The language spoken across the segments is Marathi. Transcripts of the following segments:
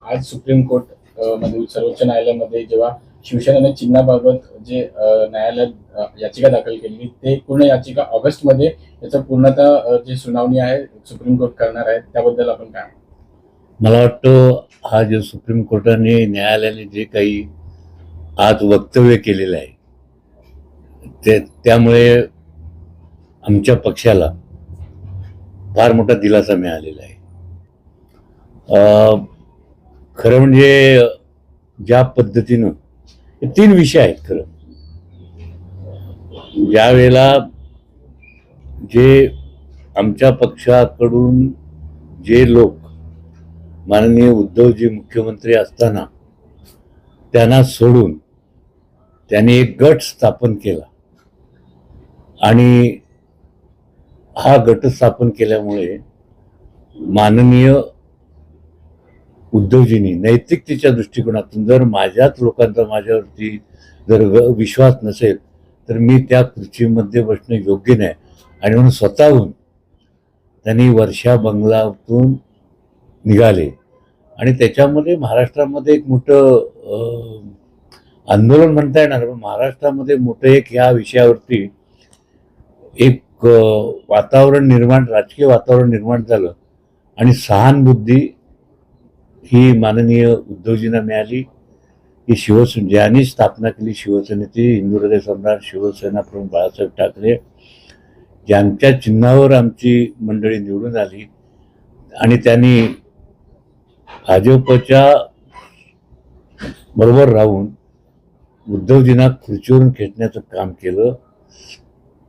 आज सुप्रीम कोर्ट मध्ये सर्वोच्च न्यायालयामध्ये जेव्हा शिवसेनेने चिन्हाबाबत जे न्यायालयात याचिका दाखल केली, ते पूर्ण याचिका ऑगस्टमध्ये त्याचं पूर्णतः जी सुनावणी आहे सुप्रीम कोर्ट करणार आहे, त्याबद्दल आपण काय? मला वाटतं हा जो सुप्रीम कोर्टाने न्यायालयाने जे काही आज वक्तव्य केलेलं आहे त्यामुळे आमच्या पक्षाला फार मोठा दिलासा मिळालेला आहे. खरं म्हणजे ज्या पद्धतीनं हे 3 विषय आहेत. खरं ज्या वेळेला जे आमच्या पक्षाकडून जे लोक माननीय उद्धवजी मुख्यमंत्री असताना त्यांना सोडून त्यांनी एक गट स्थापन केला आणि हा गट स्थापन केल्यामुळे माननीय उद्धवजींनी नैतिकतेच्या दृष्टिकोनातून जर माझ्याच लोकांचा माझ्यावरती जर विश्वास नसेल तर मी त्या खुर्चीमध्ये बसणं योग्य नाही आणि म्हणून स्वतःहून त्यांनी वर्षा बंगल्यातून निघाले आणि त्याच्यामध्ये महाराष्ट्रामध्ये एक मोठं आंदोलन म्हणता येणार, पण महाराष्ट्रामध्ये मोठं एक ह्या विषयावरती एक राजकीय वातावरण निर्माण झालं आणि सहानुभूती ही माननीय उद्धवजींना मिळाली की ज्यांनी स्थापना केली शिवसेनेची, हिंदू हृदय सम्राट शिवसेना प्रमुख बाळासाहेब ठाकरे, ज्यांच्या चिन्हावर आमची मंडळी निवडून आली आणि त्यांनी भाजपच्या बरोबर राहून उद्धवजींना खुर्चीवरून खेचण्याचं काम केलं.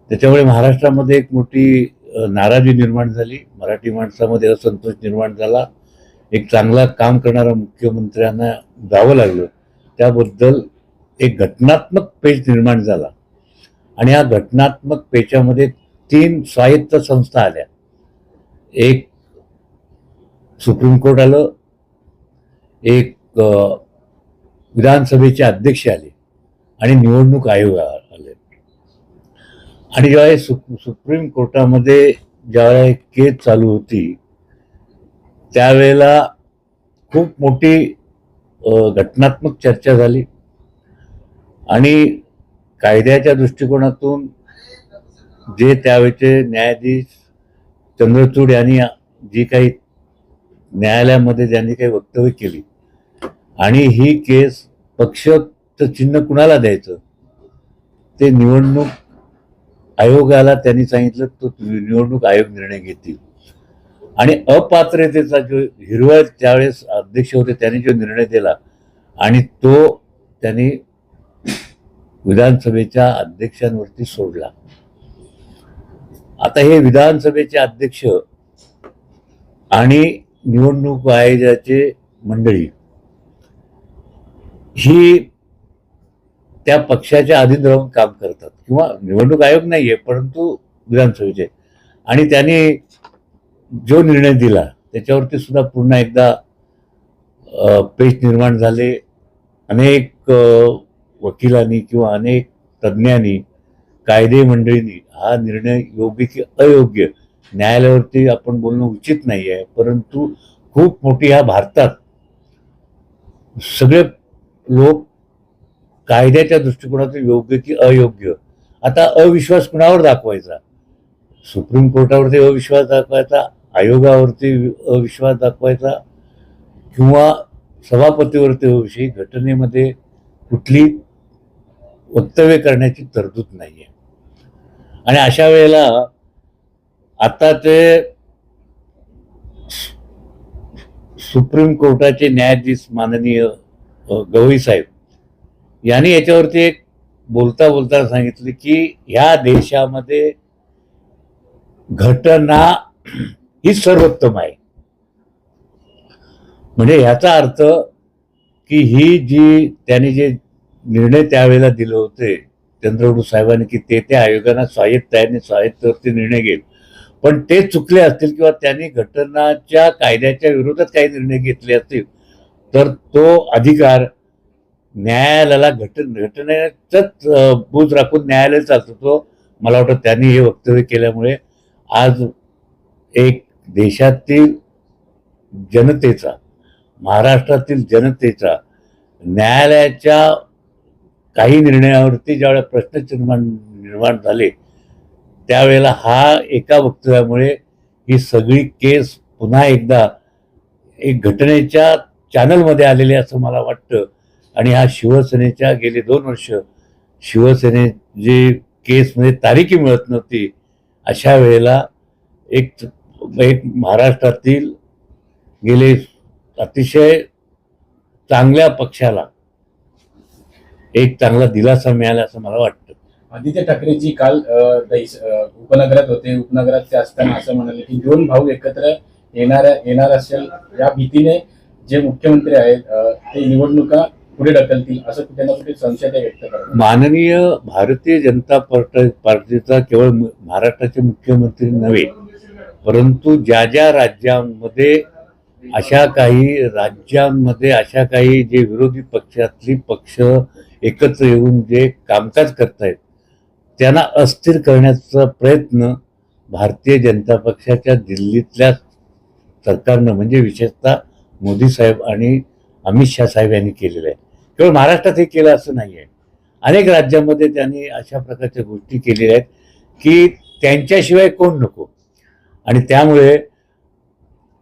त्याच्यामुळे महाराष्ट्रामध्ये एक मोठी नाराजी निर्माण झाली, मराठी माणसामध्ये असंतोष निर्माण झाला. एक चांगला काम करणाऱ्या मुख्यमंत्र्यांना जावं लागलं, त्याबद्दल एक घटनात्मक पेच निर्माण झाला आणि या घटनात्मक पेचामध्ये 3 स्वायत्त संस्था आल्या. एक सुप्रीम कोर्ट आलं, एक विधानसभेचे अध्यक्ष आले आणि निवडणूक आयोग आले. आणि जेव्हा सुप्रीम कोर्टामध्ये ज्यावेळेला एक केस चालू होती त्यावेळेला खूप मोठी घटनात्मक चर्चा झाली आणि कायद्याच्या दृष्टिकोनातून जे त्यावेळेचे न्यायाधीश चंद्रचूड यांनी जी काही न्यायालयामध्ये ज्यांनी काही वक्तव्य केली आणि ही केस पक्षाचं चिन्ह कुणाला द्यायचं ते निवडणूक आयोगाला त्यांनी सांगितलं, तो निवडणूक आयोग निर्णय घेतील. आणि अपात्रतेचा जो हिरवा त्यावेळेस अध्यक्ष होते त्यांनी जो निर्णय दिला आणि तो त्यांनी विधानसभेच्या अध्यक्षांवरती सोडला. आता हे विधानसभेचे अध्यक्ष आणि निवडणूक आयोगाचे मंडळी ही त्या पक्षाच्या अधीन राहून काम करतात, किंवा निवडणूक आयोग नाहीये परंतु विधानसभेचे, आणि त्यांनी जो निर्णय दिला त्याच्यावरती सुद्धा पुन्हा एकदा पेच निर्माण झाले. अनेक वकिलांनी किंवा अनेक तज्ज्ञांनी, कायदे मंडळींनी हा निर्णय योग्य की अयोग्य, न्यायालयावरती आपण बोलणं उचित नाही आहे, परंतु खूप मोठी ह्या भारतात सगळे लोक कायद्याच्या दृष्टिकोनातून योग्य की अयोग्य, आता अविश्वास कुणावर दाखवायचा? सुप्रीम कोर्टावरती अविश्वास दाखवायचा, आयोगावरती अविश्वास दाखवायचा, किंवा सभापतीवरती अविश्वास? घटनेमध्ये कुठली वक्तव्य करण्याची तरतूद नाहीये. आणि अशा वेळेला आता ते सुप्रीम कोर्टाचे न्यायाधीश माननीय गवई साहेब यांनी याच्यावरती एक बोलता सांगितलं की ह्या देशामध्ये घटना ही सर्वोत्तम आहे. म्हणजे ह्याचा अर्थ की ही जी त्यांनी जे निर्णय त्यावेळेला दिले होते चंद्रचूड साहेबांनी की ते आयोगांना स्वायत्तवरती निर्णय घेईल, पण ते चुकले असतील किंवा त्यांनी घटनाच्या कायद्याच्या विरोधात काही निर्णय घेतले असतील तर तो अधिकार न्यायालयाला घटनेचाच बूज राखून न्यायालय चालतो. तो मला वाटतं त्यांनी हे वक्तव्य केल्यामुळे आज एक देशातील जनतेचा, महाराष्ट्रातील जनतेचा न्यायालयाच्या काही निर्णयावरती ज्यावेळेला प्रश्न निर्माण झाले त्यावेळेला हा एका वक्तव्यामुळे ही सगळी केस पुन्हा एकदा एक घटनेच्या चॅनलमध्ये आलेली असं मला वाटतं. आणि हा शिवसेनेच्या गेले 2 वर्ष शिवसेने जे केसमध्ये तारीखी मिळत नव्हती अशा वेळेला एक एक महाराष्ट्रातील गेले अतिशय चांगल्या पक्षाला एक चांगला दिलासा मिळाला असं मला वाटतं. आदित्य ठाकरेजी काल उपनगरात होते. उपनगरात ते असताना असं म्हणाले की 2 भाऊ एकत्र येणार असेल या भीतीने जे मुख्यमंत्री आहेत ते निवडणुका पुढे ढकलतील असं कुठे ना कुठे संशय ते व्यक्त करतात. माननीय भारतीय जनता पार्टीचा केवळ महाराष्ट्राचे मुख्यमंत्री नव्हे परंतु ज्या ज्या राज्यांमध्ये अशा काही जे विरोधी पक्षातली पक्ष एकत्र येऊन जे कामकाज करतायत त्यांना अस्थिर करण्याचा प्रयत्न भारतीय जनता पक्षाच्या दिल्लीतल्या सरकारनं म्हणजे विशेषतः मोदी साहेब आणि अमित शाह साहेब यांनी केलेलं आहे. केवळ महाराष्ट्रात हे केलं असं नाही आहे. अनेक राज्यांमध्ये त्यांनी अशा प्रकारच्या गोष्टी केलेल्या आहेत की त्यांच्याशिवाय कोण नको. आणि त्यामुळे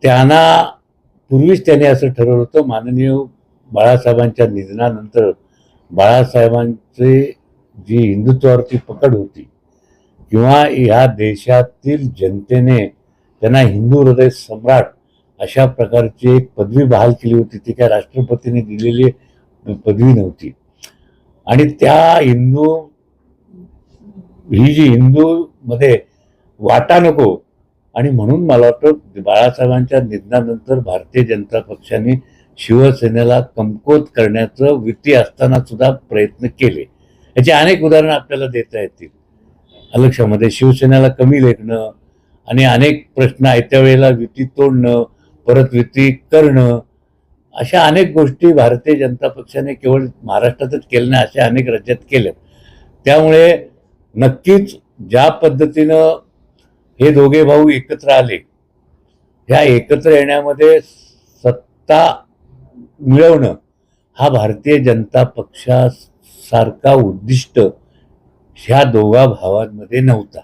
त्यांना पूर्वीच त्यांनी असं ठरवलं होतं. माननीय बाळासाहेबांच्या निधनानंतर बाळासाहेबांचे जी हिंदुत्वावरती पकड होती किंवा ह्या देशातील जनतेने त्यांना हिंदू हृदय सम्राट अशा प्रकारची एक पदवी बहाल केली होती. ती काय राष्ट्रपतींनी दिलेली पदवी नव्हती. आणि त्या ही जी हिंदूमध्ये वाटा नको आणि म्हणून मला वाटतं बाळासाहेबांच्या निधनानंतर भारतीय जनता पक्षाने शिवसेनेला कमकुवत करण्याचं वृत्ती असताना सुद्धा प्रयत्न केले. याची अनेक उदाहरणं आपल्याला देता येतील. लक्षामध्ये शिवसेनेला कमी लेखणं आणि अनेक प्रश्न आयत्या वेळेला युती तोडणं परत युती करणं अशा अनेक गोष्टी भारतीय जनता पक्षाने केवळ महाराष्ट्रातच केल्या नाही अशा अनेक राज्यात केल्या. त्यामुळे नक्कीच ज्या पद्धतीनं हे दोघे भाऊ एकत्र आले ह्या एकत्र येण्यामध्ये सत्ता मिळवणं हा भारतीय जनता पक्षासारखा उद्दिष्ट ह्या दोघा भावांमध्ये नव्हता.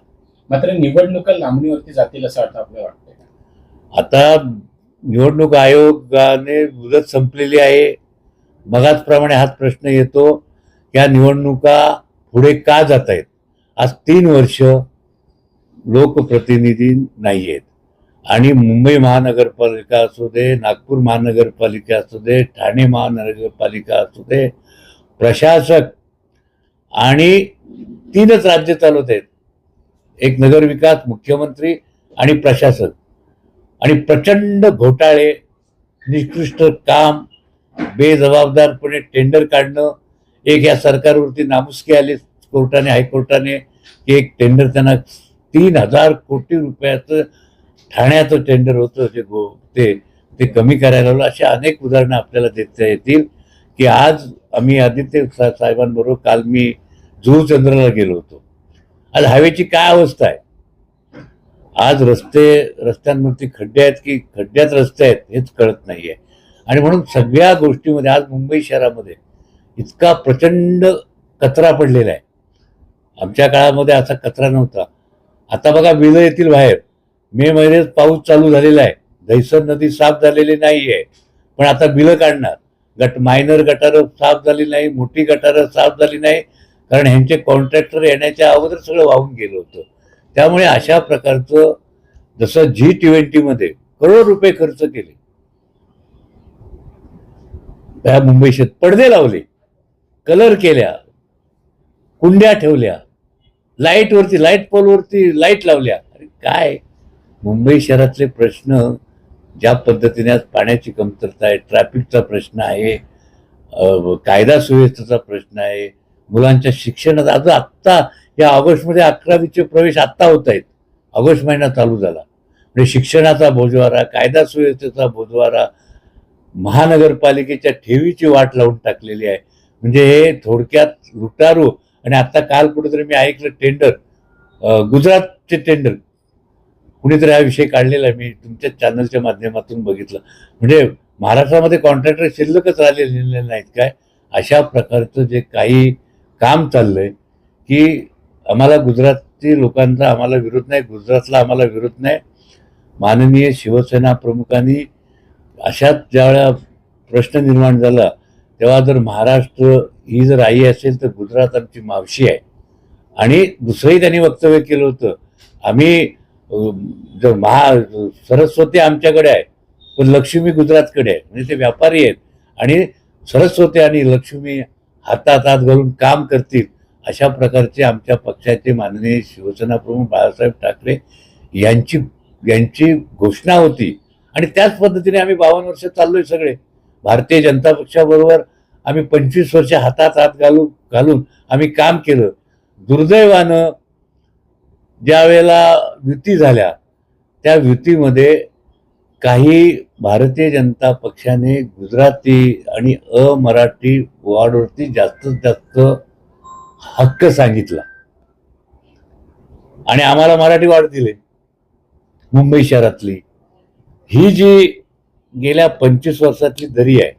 मात्र निवडणुका लांबणीवरती जातील असं आपल्याला वाटतं. आता निवडणूक आयोगाने मुदत संपलेली आहे. मगाचप्रमाणे हाच प्रश्न येतो की या निवडणुका पुढे का जात आहेत. आज 3 वर्ष लोकप्रतिनिधी नाही आहेत आणि मुंबई महानगरपालिका असू दे नागपूर महानगरपालिका असू दे ठाणे महानगरपालिका असू दे प्रशासक आणि 3च राज्य चालवत आहेत. एक नगरविकास मुख्यमंत्री आणि प्रशासक आणि प्रचंड घोटाळे निकृष्ट काम बेजबाबदारपणे टेंडर काढणं. एक या सरकारवरती नामुष्की आली कोर्टाने हायकोर्टाने की एक टेंडर त्यांना 3,000 कोटी रुपयाचं ठाण्याचं टेंडर होतं ते कमी करायला लावलं. अशा अनेक उदाहरणं आपल्याला देता येतील की आज आम्ही आदित्य साहेबांबरोबर काल मी जुहूचंद्रला गेलो होतो. आज हायवेची काय अवस्था आहे. आज रस्त्यांवरती खड्डे आहेत की खड्ड्यात रस्ते आहेत हेच कळत नाहीये. आणि म्हणून सगळ्या गोष्टीमध्ये आज मुंबई शहरामध्ये इतका प्रचंड कचरा पडलेला आहे. आमच्या काळामध्ये असा कचरा नव्हता. आता बघा बिलं येतील बाहेर. मे महिन्यात पाऊस चालू झालेला आहे. दहिसर नदी साफ झालेली नाही आहे पण आता बिलं काढणार. मायनर गटारं साफ झाली नाही मोठी गटारं साफ झाली नाही कारण ह्यांचे कॉन्ट्रॅक्टर येण्याच्या अगोदर सगळं वाहून गेलं होतं. त्यामुळे अशा प्रकारचं जसं G20 मध्ये करोड रुपये खर्च केले त्या मुंबई शहरात पडदे लावले कलर केल्या कुंड्या ठेवल्या लाईट पोलवरती लाईट लावल्या. अरे काय मुंबई शहरातले प्रश्न ज्या पद्धतीने आज पाण्याची कमतरता आहे ट्रॅफिकचा प्रश्न आहे कायदा सुव्यवस्थेचा प्रश्न आहे मुलांच्या शिक्षणाचा. आज आत्ता या ऑगस्टमध्ये 11वीचे प्रवेश आत्ता होत आहेत. ऑगस्ट महिना चालू झाला म्हणजे शिक्षणाचा बोजवारा कायदा सुव्यवस्थेचा बोजवारा महानगरपालिकेच्या ठेवीची वाट लावून टाकलेली आहे. म्हणजे हे थोडक्यात लुटारू. आणि आता काल कुठेतरी मी ऐकलं टेंडर गुजरातचे टेंडर कुणीतरी हा विषय काढलेला आहे. मी तुमच्या चॅनलच्या माध्यमातून बघितलं. म्हणजे महाराष्ट्रामध्ये कॉन्ट्रॅक्टर शिल्लकच राहिलेले नाहीत काय? अशा प्रकारचं जे काही काम चाललंय की आम्हाला गुजरातची लोकांचा आम्हाला विरोध नाही, गुजरातला आम्हाला विरोध नाही. माननीय शिवसेना प्रमुखांनी अशाच ज्यावेळेला प्रश्न निर्माण झाला तेव्हा जर महाराष्ट्र ही जर आई असेल तर गुजरात आमची मावशी आहे. आणि दुसरंही त्यांनी वक्तव्य केलं होतं, आम्ही जर सरस्वती आमच्याकडे आहे पण लक्ष्मी गुजरातकडे आहे. म्हणजे ते व्यापारी आहेत आणि सरस्वती आणि लक्ष्मी हातात हात घालून काम करतील अशा प्रकारचे आमच्या पक्षाचे माननीय शिवसेना प्रमुख बाळासाहेब ठाकरे यांची यांची घोषणा होती. आणि त्याच पद्धतीने आम्ही 52 वर्ष चाललोय सगळे. भारतीय जनता पक्षाबरोबर आम्ही 25 वर्ष हातात हात घालून आम्ही काम केलं. दुर्दैवानं ज्या वेळेला युती झाल्या त्या युतीमध्ये काही भारतीय जनता पक्षाने गुजराती आणि अमराठी वॉर्डवरती जास्तीत जास्त हक्क सांगितला आणि आम्हाला मराठी वॉर्ड दिले. मुंबई शहरातली ही जी गेल्या 25 वर्षातली दरी आहे,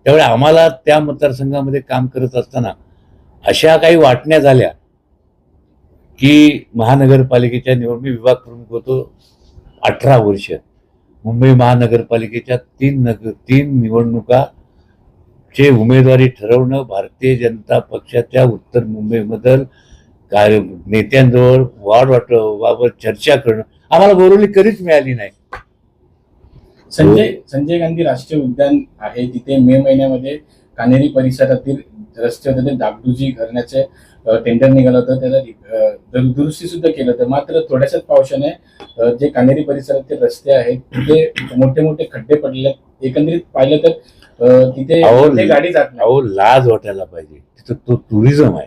त्यामुळे आम्हाला त्या मतदारसंघामध्ये काम करत असताना अशा काही वाटण्या झाल्या की महानगरपालिकेच्या मी विभाग प्रमुख होतो 18 वर्ष. मुंबई महानगरपालिकेच्या तीन निवडणुकाचे उमेदवारी ठरवणं भारतीय जनता पक्षाच्या उत्तर मुंबईमधील नेत्यांजवळ बाबत चर्चा करणं आम्हाला बोरवली कधीच मिळाली नाही. संजय गांधी राष्ट्रीय उद्यान आहे, तिथे मे महिन्यामध्ये कान्हेरी परिसरातील रस्ते होते ते डागडुजी करण्याचे टेंडर निघालं होतं, त्याला दुरुस्ती सुद्धा केलं होतं. मात्र थोड्याशाच पावसाने जे कान्हेरी परिसरातील रस्ते आहेत तिथे मोठे मोठे खड्डे पडले. एकंदरीत पाहिलं तर तिथे गाडी जात नाही. अहो, लाज वाटायला पाहिजे. तिथं तो टुरिझम आहे.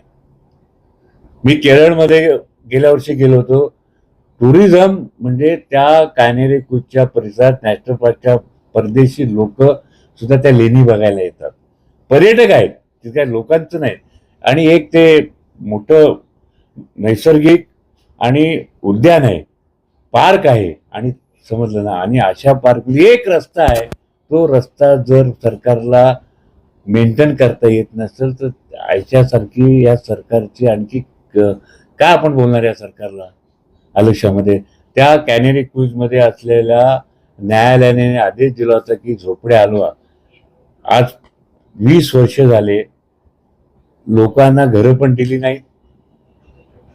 मी केरळमध्ये गेल्या वर्षी गेलो होतो. टुरिझम म्हणजे त्या कान्हेरी कुचच्या परिसरात नॅशनल पार्कच्या परदेशी लोक सुद्धा त्या लेणी बघायला येतात. पर्यटक आहेत, ते काय लोकांचं नाही. आणि एक ते मोठं नैसर्गिक आणि उद्यान आहे, पार्क आहे. आणि समजलं ना, आणि अशा पार्क एक रस्ता आहे, तो रस्ता जर सरकारला मेंटेन करता येत नसेल तर याच्यासारखी या सरकारची आणखी काय आपण बोलणार या सरकारला आयुष्यामध्ये. त्या कॅनेरी क्रूजमध्ये असलेल्या न्यायालयाने आदेश दिला होता की झोपड्या हलवा. आज 20 वर्ष झाले, लोकांना घरं पण दिली नाहीत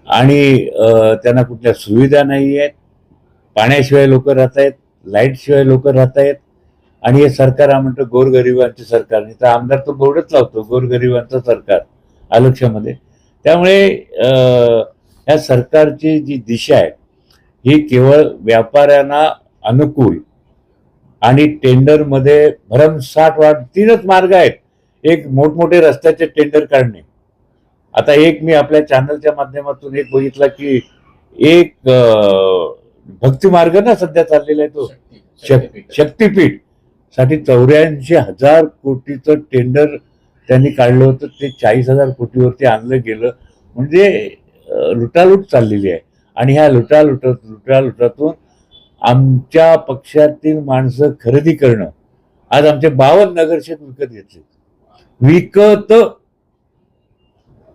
आणि त्यांना कुठल्या सुविधा नाही आहेत. पाण्याशिवाय लोक राहत आहेत, लाईटशिवाय लोक राहत आहेत. आणि हे सरकार म्हणतो गोरगरिबांचे सरकार, नाही तर आमदार तो बोर्डच लावतो गोरगरिबांचं सरकार आयुष्यामध्ये. त्यामुळे या सरकारची जी दिशा आहे ही केवळ व्यापाऱ्यांना अनुकूल आणि टेंडरमध्ये भरमसाठ वाढ. 3च मार्ग आहेत. एक मोठमोठे रस्त्याचे टेंडर काढणे. आता एक मी आपल्या चॅनलच्या माध्यमातून एक बघितला की एक भक्ती मार्ग ना सध्या चाललेला आहे तो शक्तीपीठ साठी 84,000 कोटीचं टेंडर त्यांनी काढलं होतं. ते 40,000 कोटीवरती आणलं गेलं. म्हणजे लुटालूट चाललेली आहे. आणि ह्या लुटालुटातून आमच्या पक्षातील माणसं खरेदी करणं. आज आमचे 52 नगरसेवक विकत घेतले,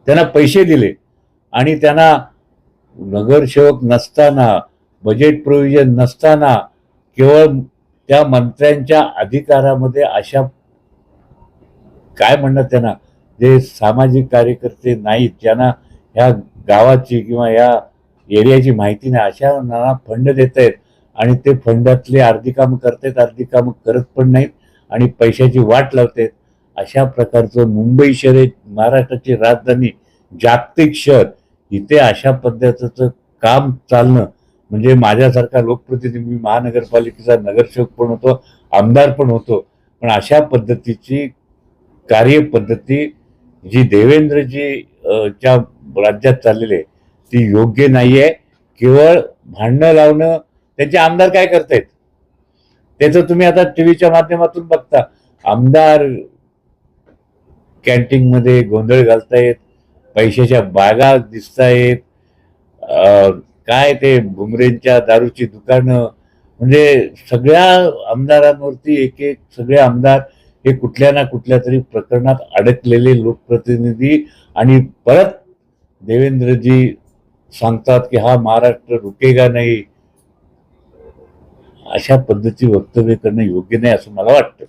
त्यांना पैसे दिले आणि त्यांना नगरसेवक नसताना, बजेट प्रोव्हिजन नसताना, केवळ त्या मंत्र्यांच्या अधिकारामध्ये अशा काय म्हणतात त्यांना जे सामाजिक कार्यकर्ते नाहीत, ज्यांना ह्या गावाची किंवा या एरियाची माहिती नाही, अशा नाना फंड देत आहेत. आणि ते फंडातले अर्धी कामं करतायत, अर्धी कामं करत पण नाहीत आणि पैशाची वाट लावतात. अशा प्रकारचं मुंबई शहर हे महाराष्ट्राची राजधानी, जागतिक शहर, इथे अशा पद्धतीचं काम चालणं म्हणजे माझ्यासारखा लोकप्रतिनिधी, महानगरपालिकेचा नगरसेवक पण होतो, आमदार पण होतो, पण अशा पद्धतीची कार्यपद्धती जी देवेंद्रजी च्या राज्यात चाललेली आहे ती योग्य नाही आहे. केवळ भांडणं लावणं. त्यांचे आमदार काय करतायत त्याचं तुम्ही आता टीव्हीच्या माध्यमातून बघता. आमदार कॅन्टीनमध्ये गोंधळ घालतायत, पैशाच्या बागा दिसतायत, काय ते भुमरेंच्या दारूची दुकानं. म्हणजे सगळ्या आमदारांवरती एक एक सगळे आमदार हे कुठल्या ना कुठल्या तरी प्रकरणात अडकलेले लोकप्रतिनिधी, आणि परत देवेंद्रजी सांगतात की हा महाराष्ट्र रुकेगा नाही, अशा पद्धती वक्तव्य करणं योग्य नाही असं मला वाटतं.